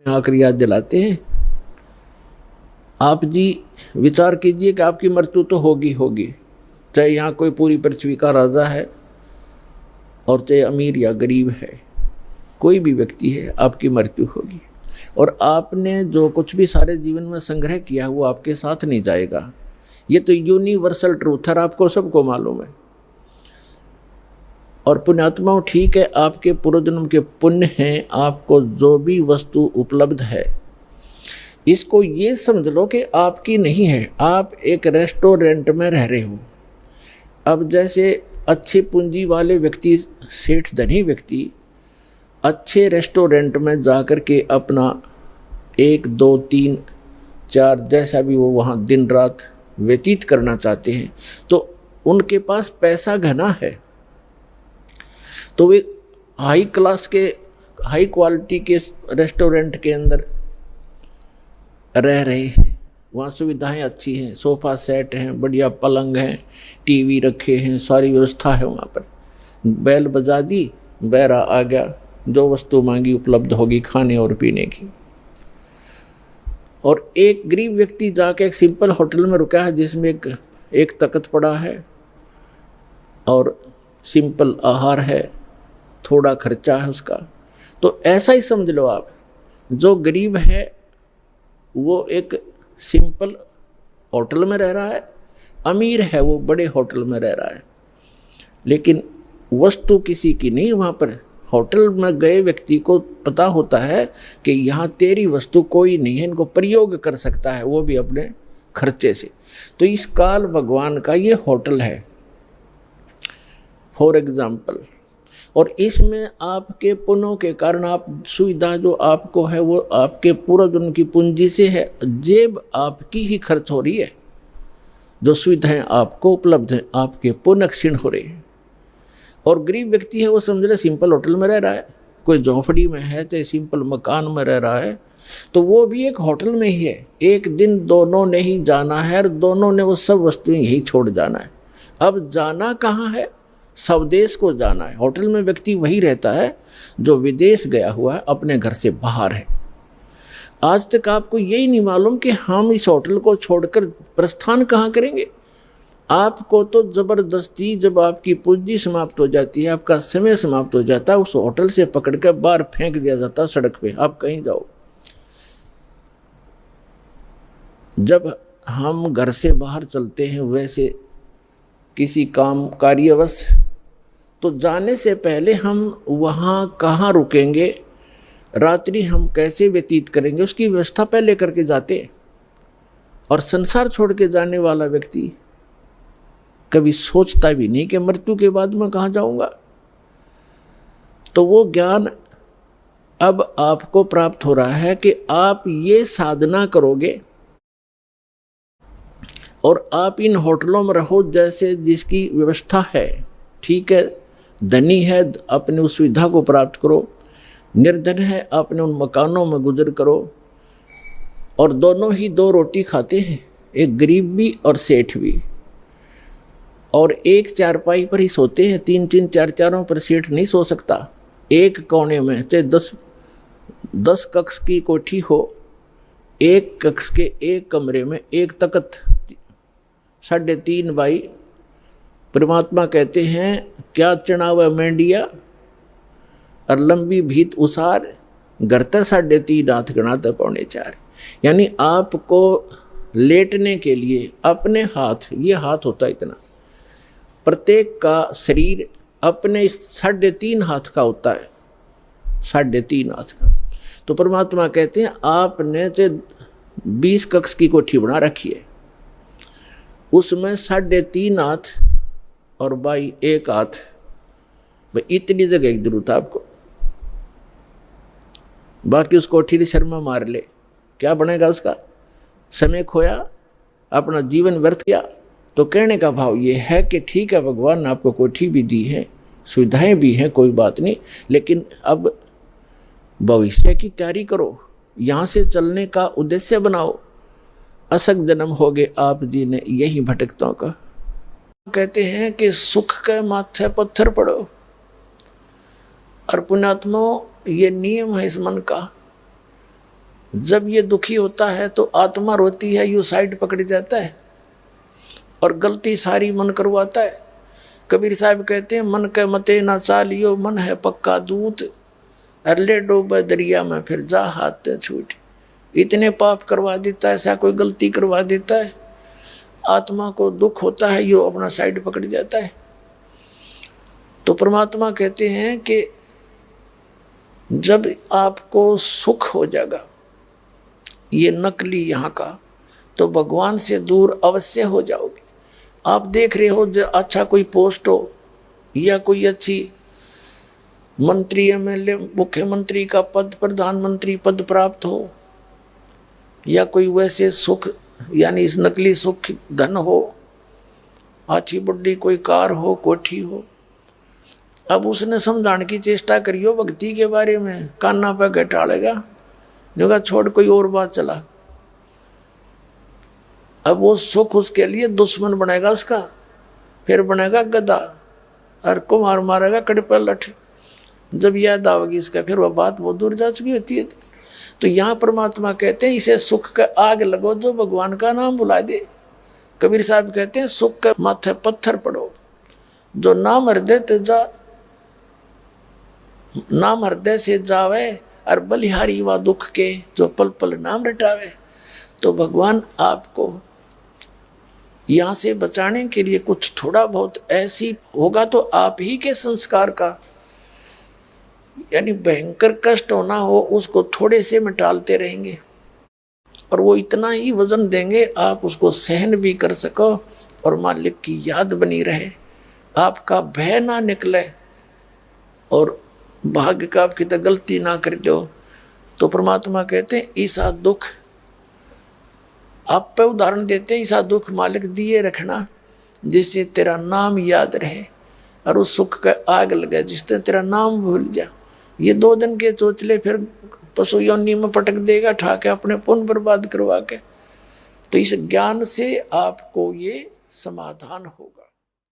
आकर याद दिलाते हैं। आप जी विचार कीजिए कि आपकी मृत्यु तो होगी होगी, चाहे यहाँ कोई पूरी पृथ्वी का राजा है और चाहे अमीर या गरीब है, कोई भी व्यक्ति है, आपकी मृत्यु होगी। और आपने जो कुछ भी सारे जीवन में संग्रह किया है वो आपके साथ नहीं जाएगा। ये तो यूनिवर्सल ट्रूथ है, आपको सबको मालूम है। और पुण्यात्माओं, ठीक है, आपके पूर्व जन्म के पुण्य हैं, आपको जो भी वस्तु उपलब्ध है इसको ये समझ लो कि आपकी नहीं है। आप एक रेस्टोरेंट में रह रहे हो। अब जैसे अच्छे पूंजी वाले व्यक्ति, सेठ धनी व्यक्ति अच्छे रेस्टोरेंट में जाकर के अपना 1 2 3 4 जैसा भी वो वहाँ दिन रात व्यतीत करना चाहते हैं, तो उनके पास पैसा घना है, तो वे हाई क्लास के, हाई क्वालिटी के रेस्टोरेंट के अंदर रह रहे हैं। वहाँ सुविधाएं अच्छी हैं, सोफ़ा सेट हैं, बढ़िया पलंग हैं, टीवी रखे हैं, सारी व्यवस्था है वहाँ पर। बैल बजा दी, बैरा आ गया, जो वस्तु मांगी उपलब्ध होगी खाने और पीने की। और एक गरीब व्यक्ति जाके एक सिंपल होटल में रुका है जिसमें एक तख्त पड़ा है और सिंपल आहार है, थोड़ा खर्चा है उसका। तो ऐसा ही समझ लो आप, जो गरीब है वो एक सिंपल होटल में रह रहा है, अमीर है वो बड़े होटल में रह रहा है, लेकिन वस्तु किसी की नहीं। वहाँ पर होटल में गए व्यक्ति को पता होता है कि यहाँ तेरी वस्तु कोई नहीं है, इनको प्रयोग कर सकता है, वो भी अपने खर्चे से। तो इस काल भगवान का ये होटल है फॉर एग्जाम्पल। और इसमें आपके पुण्यों के कारण आप सुविधा जो आपको है वो आपके पूर्व जन्म की पूंजी से है, जेब आपकी ही खर्च हो रही है। जो सुविधाएं आपको उपलब्ध हैं आपके पुण्य क्षीण हो रहे हैं। और गरीब व्यक्ति है वो समझ ले सिंपल होटल में रह रहा है, कोई झोंपड़ी में है, चाहे सिंपल मकान में रह रहा है, तो वो भी एक होटल में ही है। एक दिन दोनों ने ही जाना है और दोनों ने वो सब वस्तुएं यही छोड़ जाना है। अब जाना कहाँ है? स्वदेश को जाना है। होटल में व्यक्ति वही रहता है जो विदेश गया हुआ है, अपने घर से बाहर है। आज तक आपको यही नहीं मालूम कि हम इस होटल को छोड़कर प्रस्थान कहाँ करेंगे। आपको तो जबरदस्ती जब आपकी पूंजी समाप्त हो जाती है, आपका समय समाप्त हो जाता है, उस होटल से पकड़ कर बाहर फेंक दिया जाता है सड़क पे, आप कहीं जाओ। जब हम घर से बाहर चलते हैं वैसे किसी काम कार्यवश, तो जाने से पहले हम वहाँ कहाँ रुकेंगे, रात्रि हम कैसे व्यतीत करेंगे, उसकी व्यवस्था पहले करके जाते। और संसार छोड़ के जाने वाला व्यक्ति कभी सोचता भी नहीं कि मृत्यु के बाद मैं कहाँ जाऊँगा। तो वो ज्ञान अब आपको प्राप्त हो रहा है कि आप ये साधना करोगे और आप इन होटलों में रहो जैसे जिसकी व्यवस्था है, ठीक है, धनी है अपने उस सुविधा को प्राप्त करो, निर्धन है अपने उन मकानों में गुजर करो। और दोनों ही 2 रोटी खाते हैं, एक गरीब भी और सेठ भी, और एक चारपाई पर ही सोते हैं। 3-3 4-4 पर सेठ नहीं सो सकता। एक कोने में चाहे 10 कक्ष की कोठी हो, एक कक्ष के एक कमरे में एक तख्त 3.5 बाई, परमात्मा कहते हैं क्या चढ़ावा मेंढिया और लंबी भीत उसार, घर तक 3.5 हाथ गणाते 4.25। यानी आपको लेटने के लिए अपने हाथ, ये हाथ होता है इतना, प्रत्येक का शरीर अपने 3.5 हाथ का होता है, 3.5 हाथ का। तो परमात्मा कहते हैं आपने 20 कक्ष की कोठी बना रखी है, उसमें 3.5 हाथ और बाई 1 हाथ, भाई इतनी जगह की जरूरत है आपको। बाकी उस कोठी की शर्मा मार ले, क्या बनेगा उसका? समय खोया, अपना जीवन व्यर्थ किया। तो कहने का भाव ये है कि ठीक है, भगवान ने आपको कोठी भी दी है, सुविधाएं भी हैं, कोई बात नहीं, लेकिन अब भविष्य की तैयारी करो, यहाँ से चलने का उद्देश्य बनाओ। असक जन्म हो गए आप जी ने यही भटकताओं का। कहते हैं कि सुख के माथे पत्थर पड़ो। और पुण्यात्माओं, ये नियम है इस मन का जब ये दुखी होता है तो आत्मा रोती है, यू साइड पकड़ जाता है और गलती सारी मन करवाता है। कबीर साहब कहते हैं मन के मते ना चालियो, मन है पक्का दूत, अरले डूबे दरिया में फिर जा हाथ छूट। इतने पाप करवा देता है, ऐसा कोई गलती करवा देता है, आत्मा को दुख होता है, यो अपना साइड पकड़ जाता है। तो परमात्मा कहते हैं कि जब आपको सुख हो जाएगा ये नकली यहाँ का, तो भगवान से दूर अवश्य हो जाओगे। आप देख रहे हो जो अच्छा कोई पोस्ट हो या कोई अच्छी मंत्री, एमएलए, मुख्यमंत्री का पद, प्रधानमंत्री पद प्राप्त हो, या कोई वैसे सुख यानी इस नकली सुख धन हो, अच्छी बड़ी कोई कार हो, कोठी हो, अब उसने समझाने की चेष्टा करियो भक्ति के बारे में, कान्ना पे घटालेगा, जो छोड़ कोई और बात चला। अब वो सुख उसके लिए दुश्मन बनेगा उसका, फिर बनेगा गधा और कुमार मारेगा कड़े पर लठ। जब याद आवेगी इसका फिर वह बात बहुत दूर जा चुकी होती है। तो यहाँ परमात्मा कहते हैं इसे सुख का आग लगो जो भगवान का नाम बुला दे। कबीर साहब कहते हैं सुख के माथे पत्थर पड़ो, जो नाम हृदय ते जा, नाम हृदय से जावे, और बलिहारी व दुख के जो पल पल नाम रटावे। तो भगवान आपको यहाँ से बचाने के लिए कुछ थोड़ा बहुत ऐसी होगा तो आप ही के संस्कार का, यानी भयंकर कष्ट होना हो उसको थोड़े से में टालते रहेंगे, और वो इतना ही वजन देंगे आप उसको सहन भी कर सको और मालिक की याद बनी रहे, आपका भय ना निकले और भाग्य का आपकी तो गलती ना कर दो। तो परमात्मा कहते हैं ईसा दुख आप पे उदाहरण देते हैं, ईसा दुख मालिक दिए रखना जिससे तेरा नाम याद रहे, और उस सुख का आग लगे जिससे तेरा नाम भूल जा। ये 2 दिन के चोचले फिर पशु योनि में पटक देगा, ठा के अपने पुण्य बर्बाद करवा के। तो इस ज्ञान से आपको ये समाधान होगा।